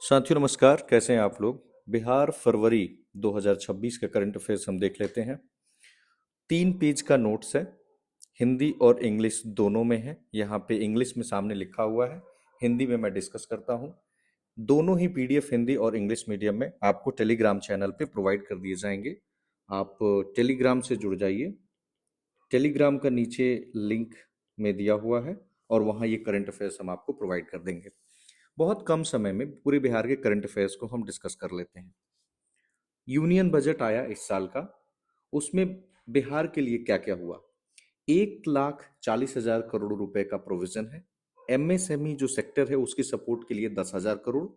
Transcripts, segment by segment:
साथियों नमस्कार, कैसे हैं आप लोग। बिहार फरवरी 2026 का करंट अफेयर्स हम देख लेते हैं। 3 पेज का नोट्स है, हिंदी और इंग्लिश दोनों में है। यहाँ पे इंग्लिश में सामने लिखा हुआ है, हिंदी में मैं डिस्कस करता हूँ। दोनों ही पीडीएफ हिंदी और इंग्लिश मीडियम में आपको टेलीग्राम चैनल पे प्रोवाइड कर दिए जाएंगे। आप टेलीग्राम से जुड़ जाइए। टेलीग्राम का नीचे लिंक में दिया हुआ है और वहाँ ये करंट अफेयर्स हम आपको प्रोवाइड कर देंगे। बहुत कम समय में पूरे बिहार के करंट अफेयर्स को हम डिस्कस कर लेते हैं। यूनियन बजट आया इस साल का, उसमें बिहार के लिए क्या क्या हुआ। 1,40,000 करोड़ रुपए का प्रोविजन है। एमएसएमई जो सेक्टर है उसकी सपोर्ट के लिए 10,000 crore.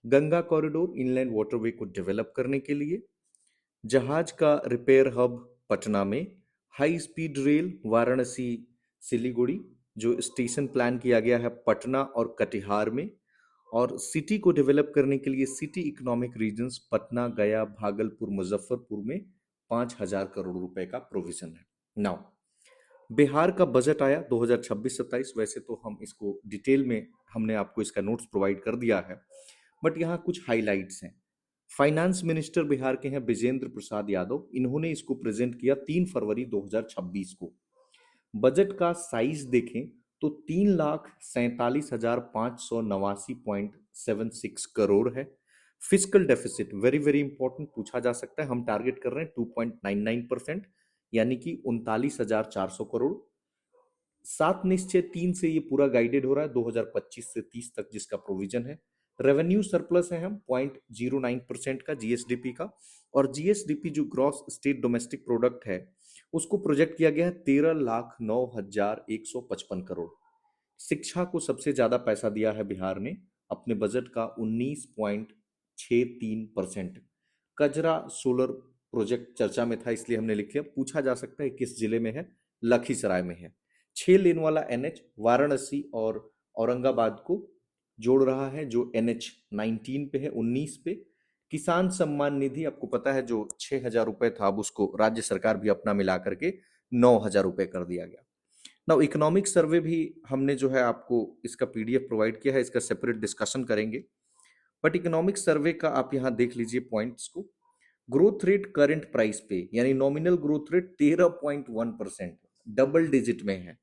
Ganga corridor inland waterway को डेवलप करने के लिए, जहाज का रिपेयर हब पटना में, high speed rail Varanasi Siliguri जो स्टेशन प्लान किया गया है पटना और कटिहार में, और सिटी को डेवलप करने के लिए सिटी इकोनॉमिक रीजन्स पटना, गया, भागलपुर, मुजफ्फरपुर में 5,000 करोड़ रुपए का प्रोविजन है। नाउ बिहार का बजट आया 2026-27। वैसे तो हम इसको डिटेल में हमने आपको इसका नोट्स प्रोवाइड कर दिया है, बट यहाँ कुछ हाइलाइट्स हैं। फाइनेंस मिनिस्टर बिहार के हैं विजेंद्र प्रसाद यादव, इन्होंने इसको प्रेजेंट किया 3 फरवरी 2026 को। बजट का साइज देखें तो 3,47,589.76 करोड़ है। Fiscal deficit very very important पूछा जा सकता है, हम टारगेट कर रहे हैं 2.99%, यानी कि 39,400 करोड़। 7 निश्चय 3 से ये पूरा गाइडेड हो रहा है 2025 से 30 तक जिसका प्रोविजन है। रेवेन्यू सरप्लस है हम 0.09% का जीएसडीपी का, और जीएसडीपी जो ग्रॉस स्टेट डोमेस्टिक प्रोडक्ट है उसको प्रोजेक्ट किया गया है 13,09,155 करोड़। शिक्षा को सबसे ज्यादा पैसा दिया है बिहार ने अपने बजट का 19.63%। कजरा सोलर प्रोजेक्ट चर्चा में था इसलिए हमने लिख लिया, पूछा जा सकता है किस जिले में है, लखीसराय में है। 6 लेन वाला एनएच वाराणसी और औरंगाबाद को जोड़ रहा है जो NH-19 पे है, 19 पे। किसान सम्मान निधि आपको पता है जो 6,000 रुपए था, अब उसको राज्य सरकार भी अपना मिला करके 9,000 रुपए कर दिया गया। ना इकोनॉमिक सर्वे भी हमने जो है आपको इसका पीडीएफ प्रोवाइड किया है, इसका सेपरेट डिस्कशन करेंगे, बट इकोनॉमिक सर्वे का आप यहाँ देख लीजिए पॉइंट्स को। ग्रोथ रेट करंट प्राइस पे यानी nominal growth rate 13.1%, double digit में है,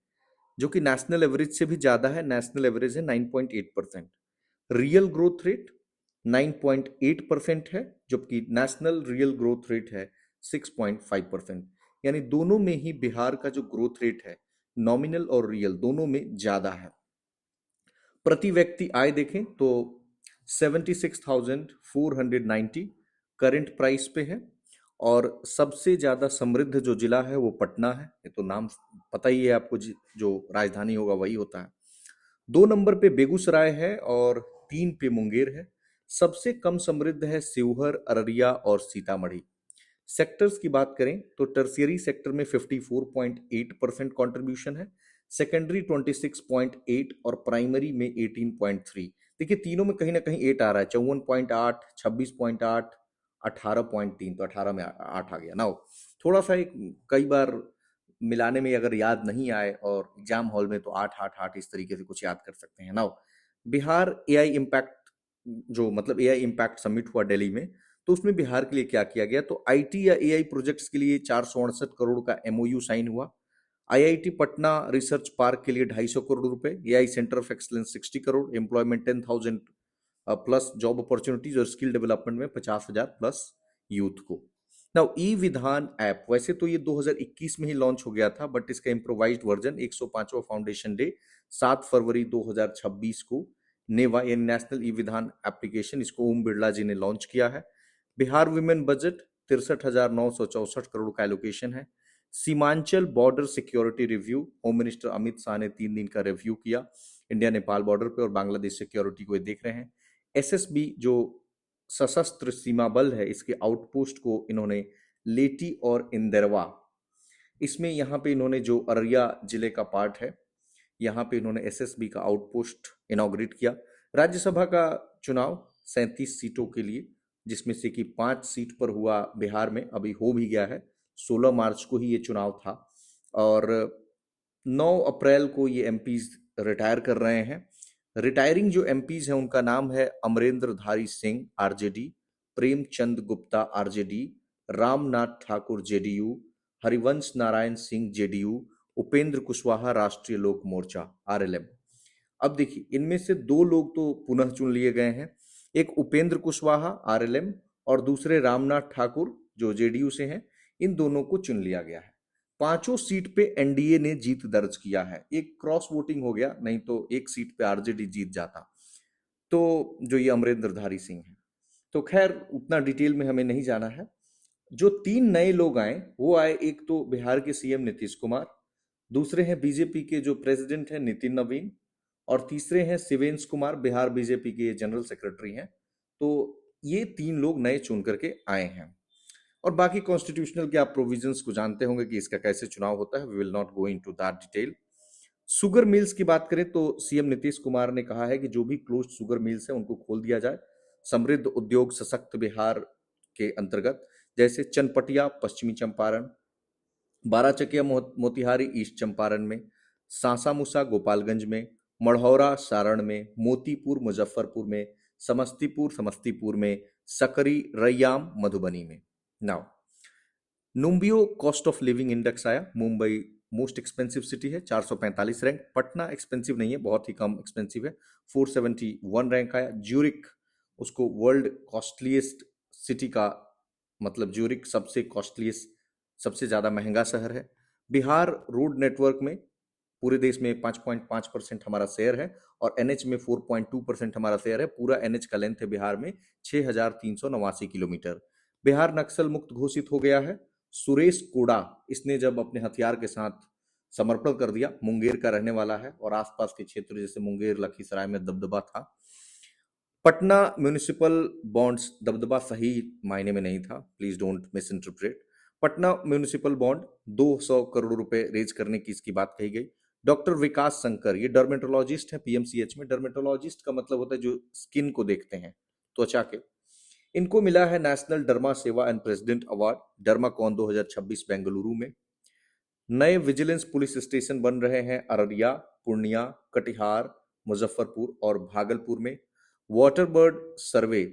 जो कि नेशनल एवरेज से भी ज्यादा है। नेशनल एवरेज है 9.8%। रियल ग्रोथ रेट 9.8% है, जबकि नेशनल रियल ग्रोथ रेट है 6.5%। यानी दोनों में ही बिहार का जो ग्रोथ रेट है नॉमिनल और रियल दोनों में ज्यादा है। प्रति व्यक्ति आय देखें तो 76,490 करंट प्राइस पे है, और सबसे ज्यादा समृद्ध जो जिला है वो पटना है। ये तो नाम पता ही है आपको, जो राजधानी होगा वही होता है। 2 नंबर पे बेगूसराय है और 3 पे मुंगेर है। सबसे कम समृद्ध है शिवहर, अररिया और सीतामढ़ी। सेक्टर्स की बात करें तो टर्सियरी सेक्टर में 54.8% कंट्रीब्यूशन है, सेकेंडरी 26.8 और प्राइमरी में 18.3। देखिए तीनों में कहीं ना कहीं 8 आ रहा है, 54.8, 26.8, 18.3, तो 18 में 8 आ गया ना। थोड़ा सा एक कई बार मिलाने में अगर याद नहीं आए और एग्जाम हॉल में तो 8 8 8 इस तरीके से कुछ याद कर सकते हैं ना। बिहार एआई इम्पैक्ट जो मतलब एआई इम्पैक्ट समिट हुआ दिल्ली में, तो उसमें बिहार के लिए क्या किया गया, तो आईटी या एआई प्रोजेक्ट्स के लिए 468 करोड़ का एमओयू साइन हुआ। आईआईटी पटना रिसर्च पार्क के लिए 250 करोड़ रुपए, AI centre of excellence 60 crore, employment 10,000 plus job opportunities और स्किल डेवलपमेंट में 50,000 प्लस यूथ को। नाउ ई विधान ऐप वैसे तो ये 2021 में ही लॉन्च हो गया था, बट इसका इम्प्रोवाइज्ड वर्जन 105वां फाउंडेशन डे 7 फरवरी 2026 को नेवा यानी नेशनल ई विधान एप्लीकेशन, इसको ओम बिरला जी ने लॉन्च किया है। बिहार वुमेन बजट 63,964 करोड़ का एलोकेशन है। Seemanchal border security review, home minister Amit Shah ने 3 दिन का रिव्यू किया इंडिया नेपाल बॉर्डर पे और बांग्लादेश सिक्योरिटी को देख रहे हैं। एसएसबी जो सशस्त्र सीमा बल है इसके आउटपोस्ट को इन्होंने लेटी और इंदरवा, इसमें यहाँ पे इन्होंने जो अररिया जिले का पार्ट है यहाँ पे इन्होंने एसएसबी का आउटपोस्ट इनॉग्रेट किया। राज्यसभा का चुनाव 37 सीटों के लिए, जिसमें से कि 5 सीट पर हुआ बिहार में, अभी हो भी गया है, 16 मार्च को ही ये चुनाव था, और 9 अप्रैल को ये एमपीज रिटायर कर रहे हैं। रिटायरिंग जो एमपीज हैं उनका नाम है अमरेंद्र धारी Singh RJD, Premchand Gupta RJD, Ramnath Thakur JDU, Harivansh Narayan Singh JDU, Upendra Kushwaha राष्ट्रीय लोक मोर्चा आरएलएम। अब देखिए इनमें से दो लोग तो पुनः चुन लिए गए हैं, एक उपेंद्र कुशवाहा आरएलएम और दूसरे रामनाथ ठाकुर जो जेडीयू से हैं, इन दोनों को चुन लिया गया है। पांचों सीट पे एनडीए ने जीत दर्ज किया है, एक क्रॉस वोटिंग हो गया, नहीं तो एक सीट पे आरजेडी जीत जाता। तो जो ये अमरेंद्र धारी सिंह है, तो खैर उतना डिटेल में हमें नहीं जाना है। जो तीन नए लोग आए वो आए, एक तो बिहार के सीएम नीतीश कुमार, दूसरे हैं बीजेपी के जो प्रेसिडेंट हैं नितिन नवीन, और तीसरे हैं शिवेंश कुमार, बिहार बीजेपी के जनरल सेक्रेटरी हैं। तो ये तीन लोग नए चुन करके आए हैं। और बाकी कॉन्स्टिट्यूशनल के आप प्रोविजंस को जानते होंगे कि इसका कैसे चुनाव होता है, we will not go into that detail. Sugar mills की बात करें तो सीएम नीतीश कुमार ने कहा है कि जो भी क्लोज्ड शुगर मिल्स हैं उनको खोल दिया जाए, समृद्ध उद्योग सशक्त बिहार के अंतर्गत, जैसे चनपटिया पश्चिमी चंपारण, बाराचकिया मोतिहारी ईस्ट चंपारण में, सांसा मूसा गोपालगंज में, मढ़ौरा सारण में, मोतीपुर मुजफ्फरपुर में, समस्तीपुर समस्तीपुर में, सकरी रैयाम मधुबनी में। Now Numbeo cost of living index आया, मुंबई मोस्ट एक्सपेंसिव सिटी है, 445 रैंक। पटना एक्सपेंसिव नहीं है, बहुत ही कम एक्सपेंसिव है, 471 रैंक आया। ज्यूरिक, उसको वर्ल्ड कॉस्टलीस्ट सिटी का मतलब ज्यूरिक सबसे कॉस्टलीस्ट, सबसे ज़्यादा महंगा शहर है। बिहार रोड नेटवर्क में पूरे देश में 5.5% हमारा शेयर है और एनएच में 4.2% हमारा शेयर है। पूरा एनएच का लेंथ है बिहार में 6,389 किलोमीटर। बिहार नक्सल मुक्त घोषित हो गया है। सुरेश कोड़ा, इसने जब अपने हथियार के साथ समर्पण कर दिया, मुंगेर का रहने वाला है और आसपास के क्षेत्र जैसे मुंगेर लखीसराय में दबदबा था। पटना म्यूनिसिपल बॉन्ड्स, दबदबा सही मायने में नहीं था, please don't miss interpret. Patna municipal bond 200 crore रुपए रेज करने की इसकी बात कही गई। डॉक्टर विकास शंकर, ये डर्मेटोलॉजिस्ट है पीएमसीएच में। डर्मेटोलॉजिस्ट का मतलब होता है जो स्किन को देखते हैं, त्वचा के। इनको मिला है नेशनल डर्मा सेवा एंड प्रेसिडेंट अवार्ड, डर्माकॉन 2026 बेंगलुरु में। नए विजिलेंस पुलिस स्टेशन बन रहे हैं अररिया, पूर्णिया, कटिहार, मुजफ्फरपुर और भागलपुर में। Water bird survey,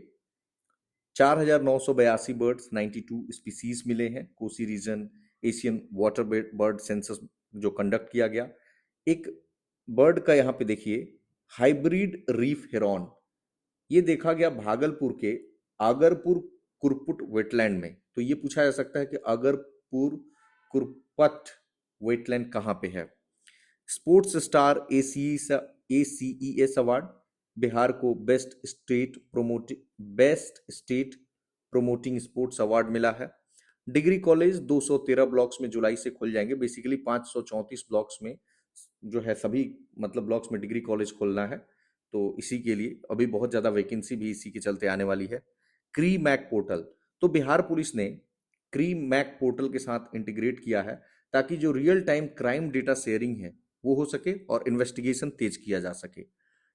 4,982 birds, 92 species मिले हैं। Kosi region Asian water bird census जो कंडक्ट किया गया। एक बर्ड का यहाँ पे देखिए, हाइब्रिड रीफ हेरॉन, ये देखा गया भागलपुर के आगरपुर कुरपुट वेटलैंड में। तो ये पूछा जा सकता है कि आगरपुर कुरपट वेटलैंड कहाँ पे है। Sports star ACES award, Bihar को best state promoting sports award मिला है। डिग्री कॉलेज 213 ब्लॉक्स में जुलाई से खुल जाएंगे। बेसिकली 534 ब्लॉक्स में जो है सभी मतलब ब्लॉक्स में डिग्री कॉलेज खोलना है, तो इसी के लिए अभी बहुत ज़्यादा वैकेंसी भी इसी के चलते आने वाली है। क्री मैक पोर्टल, तो बिहार पुलिस ने क्री मैक पोर्टल के साथ इंटीग्रेट किया है ताकि जो real time crime data sharing है वो हो सके और इन्वेस्टिगेशन तेज किया जा सके।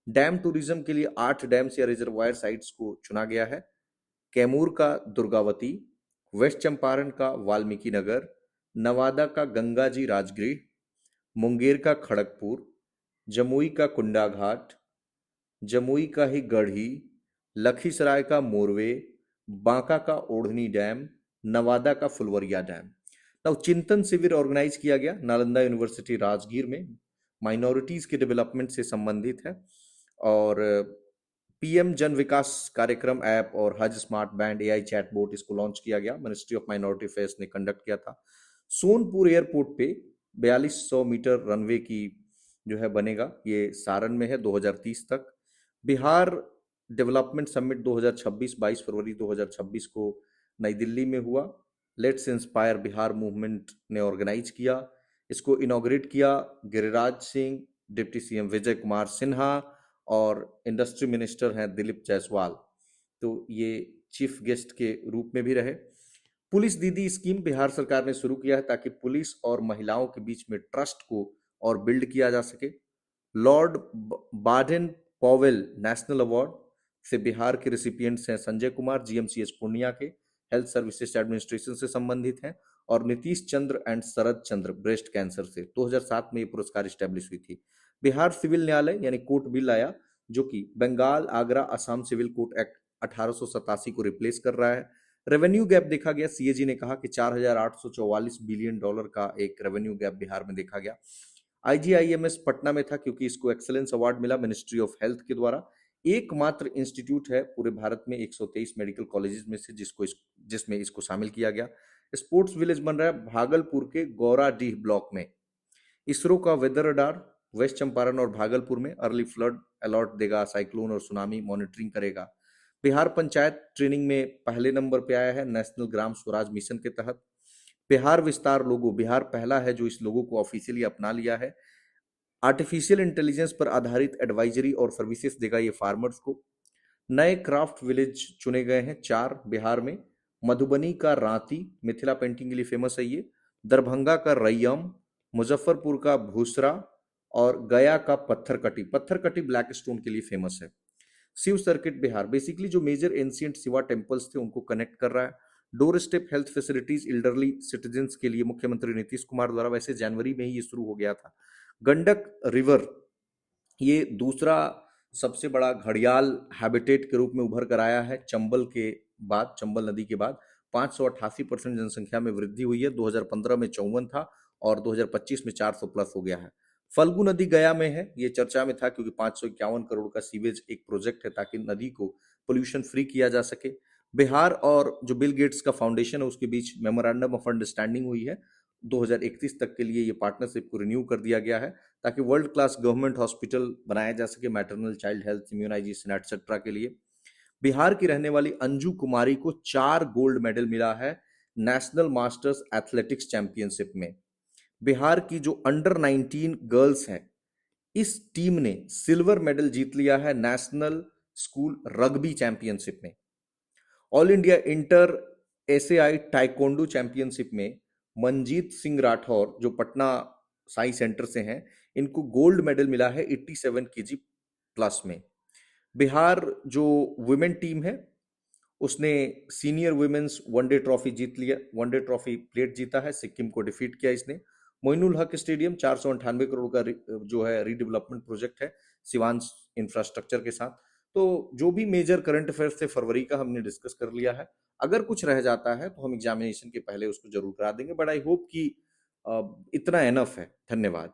डैम टूरिज्म के लिए 8 डैम्स या रिजर्वायर साइट्स को चुना गया है। कैमूर का दुर्गावती, वेस्ट चंपारण का वाल्मीकि नगर, नवादा का गंगाजी राजगृह, मुंगेर का खड़गपुर, जमुई का कुंडा घाट, जमुई का ही गढ़ी, लखीसराय का मोरवे, बांका का ओढ़नी डैम, नवादा का फुलवरिया डैम। नाउ चिंतन शिविर ऑर्गेनाइज किया गया नालंदा यूनिवर्सिटी राजगीर में, माइनॉरिटीज के डेवलपमेंट से संबंधित है। और पीएम जन विकास कार्यक्रम ऐप और हज स्मार्ट बैंड एआई चैटबोट, इसको लॉन्च किया गया, मिनिस्ट्री ऑफ माइनॉरिटी अफेयर्स ने कंडक्ट किया था। सोनपुर एयरपोर्ट पे 4200 मीटर रनवे की जो है बनेगा, ये सारण में है 2030 तक। बिहार डेवलपमेंट समिट 2026 22 फरवरी 2026 को नई दिल्ली में हुआ। लेट्स इंस्पायर बिहार मूवमेंट ने ऑर्गेनाइज किया। इसको इनॉग्रेट किया गिरिराज सिंह, डिप्टी सीएम विजय कुमार सिन्हा और इंडस्ट्री मिनिस्टर हैं दिलीप जायसवाल, तो ये चीफ गेस्ट के रूप में भी रहे। पुलिस दीदी स्कीम बिहार सरकार ने शुरू किया है ताकि पुलिस और महिलाओं के बीच में ट्रस्ट को और बिल्ड किया जा सके। लॉर्ड बाडेन पॉवेल नेशनल अवार्ड से बिहार के रिसिपिएंट्स हैं संजय कुमार, जीएमसीएच पूर्णिया के, हेल्थ सर्विसेज एडमिनिस्ट्रेशन से संबंधित हैं, और Nitish Chandra and Sharad Chandra breast cancer से। 2007 में ये पुरस्कार स्टैब्लिश हुई थी। बिहार सिविल न्यायालय यानी कोर्ट बिल आया जो कि Bengal Agra Assam civil code act 1887 को रिप्लेस कर रहा है। रेवेन्यू गैप देखा गया, सीएजी ने कहा कि 4,844 बिलियन डॉलर का एक रेवेन्यू गैप बिहार में देखा गया। आईजीआईएमएस पटना में था क्योंकि इसको एक्सेलेंस अवार्ड मिला मिनिस्ट्री ऑफ हेल्थ के द्वारा। एकमात्र इंस्टीट्यूट है पूरे भारत में 123 मेडिकल कॉलेजेस में से जिसमें इसको शामिल किया गया। स्पोर्ट्स विलेज बन रहा है भागलपुर के गौराडीह ब्लॉक में। इसरो का वेदर रडार वेस्ट चंपारण और भागलपुर में अर्ली फ्लड अलर्ट देगा, साइक्लोन और सुनामी मॉनिटरिंग करेगा। बिहार पंचायत ट्रेनिंग में पहले नंबर पे आया है नेशनल ग्राम स्वराज मिशन के तहत। बिहार विस्तार लोगो, बिहार पहला है जो इस लोगो को ऑफिशियली अपना लिया है। आर्टिफिशियल इंटेलिजेंस पर आधारित एडवाइजरी और सर्विसेज देगा ये फार्मर्स को। नए क्राफ्ट विलेज चुने गए हैं 4 बिहार में। मधुबनी का रांती मिथिला पेंटिंग के लिए फेमस है ये, दरभंगा का रैयम, मुजफ्फरपुर का भूसरा और गया का पत्थरकटी। पत्थरकटी ब्लैक स्टोन के लिए फेमस है। शिव सर्किट बिहार बेसिकली जो मेजर एंशियंट शिवा टेम्पल्स थे उनको कनेक्ट कर रहा है। Doorstep health facilities elderly citizens के लिए मुख्यमंत्री नीतीश कुमार द्वारा, वैसे जनवरी में ही ये शुरू हो गया था। गंडक रिवर ये दूसरा सबसे बड़ा घड़ियाल हैबिटेट के रूप में उभर कर आया है चंबल नदी के बाद। 588% जनसंख्या में वृद्धि हुई है। 2015 में 54 था और 2025 में 400 प्लस हो गया है। फल्गु नदी गया में है, ये चर्चा में था क्योंकि 551 करोड़ का सीवेज एक प्रोजेक्ट है ताकि नदी को पोल्यूशन फ्री किया जा सके। बिहार और जो बिल गेट्स का फाउंडेशन है उसके बीच मेमोरेंडम ऑफ अंडरस्टैंडिंग हुई है। 2031 तक के लिए ये पार्टनरशिप को रिन्यू कर दिया गया है ताकि वर्ल्ड क्लास गवर्नमेंट हॉस्पिटल बनाया जा सके maternal child health immunization etcetera के लिए। बिहार की रहने वाली अंजू कुमारी को 4 गोल्ड मेडल मिला है नेशनल मास्टर्स एथलेटिक्स चैंपियनशिप में। बिहार की जो अंडर 19 गर्ल्स हैं इस टीम ने सिल्वर मेडल जीत लिया है नेशनल स्कूल रग्बी चैंपियनशिप में। All India inter SAI taekwondo championship में मनजीत सिंह राठौर जो पटना साई सेंटर से हैं, इनको गोल्ड मेडल मिला है 87 केजी प्लस में। बिहार जो वुमेन टीम है उसने सीनियर वुमेन्स वनडे ट्रॉफी जीत लिया, वनडे ट्रॉफी प्लेट जीता है, सिक्किम को डिफीट किया इसने। मोइनुल हक स्टेडियम 498 करोड़ का जो है रीडेवलपमेंट प्रोजेक्ट है सिवांश इंफ्रास्ट्रक्चर के साथ। तो जो भी मेजर करंट अफेयर्स थे फरवरी का हमने डिस्कस कर लिया है। अगर कुछ रह जाता है तो हम एग्जामिनेशन के पहले उसको जरूर करा देंगे, बट आई होप कि इतना एनफ है। धन्यवाद।